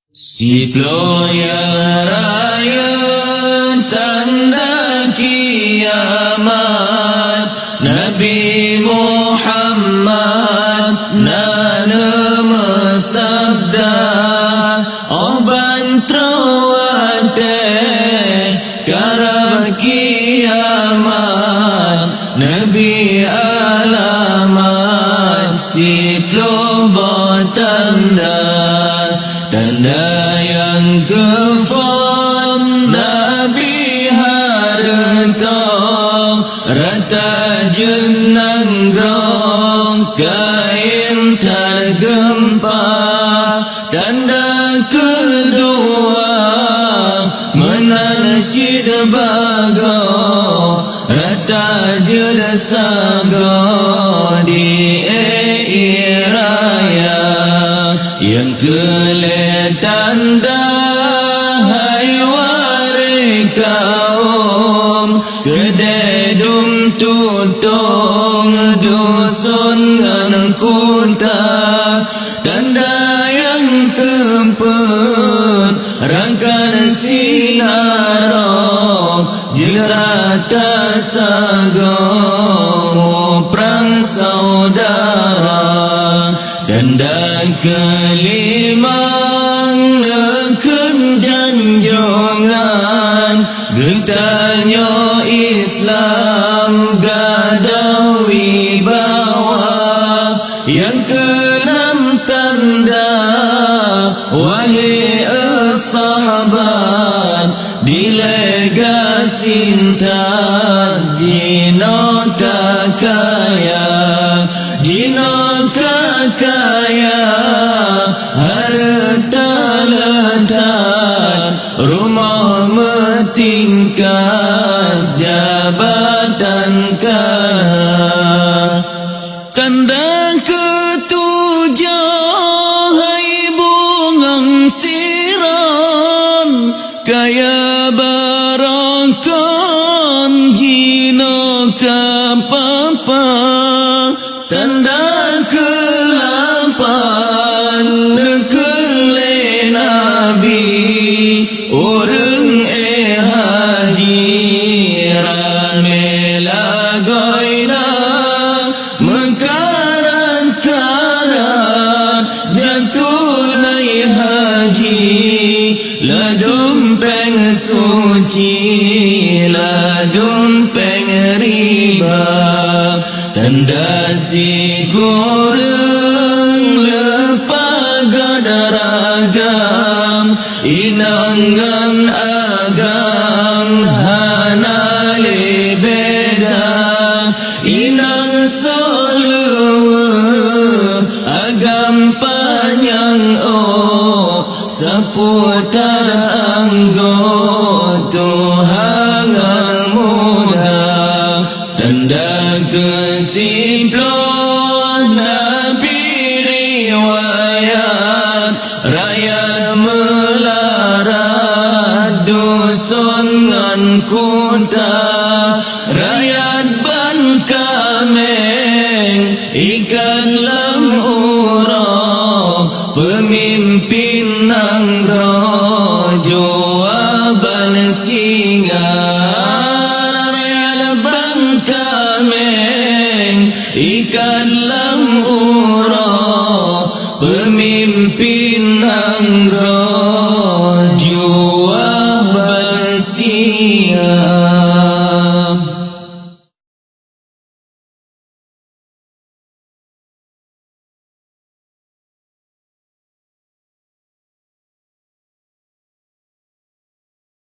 Siploya raya tanda kiamat, Nabi Muhammad nana sabda oban trawate karab kiamat, Nabi alamat siplo batanda tanda yang kefal, Nabi harta rata jenang rong kain tergempa, tanda kedua menansyid bago rata jelasago di raya yang kelihatan hai wari kaum kededum tutong dusun ngan kunta, tanda yang kempun rangkan sinarong jenerata sagong perang saudara, tanda kelima ngeken janjongan gentarnya Islam gadawi bawa, yang keenam tanda wahai sahabat dilegasintan jino kakaya, jino kakaya harta ledat rumah metingkat jabatan kana, tanda ketujuh hai bungang siram kaya barakan jino kapapa, tanda ke-8 nekele Nabi orang haji ramela goina mengkaran-karan jantulai haji ladum peng suci ladum peng riba, tanda si kurang lepaga daragam inangan agam hanali beda, inang soluwe agam panjang seputar anggo Tuhan muda, tanda kesimpulan Nabi riwayat rakyat melarat dusun ngan kunta, rakyat Bankameng ikan lam urang pemimpin nang rojo abal singa, rakyat Bankameng ikan lam urang pemimpin nang rojo abal singa.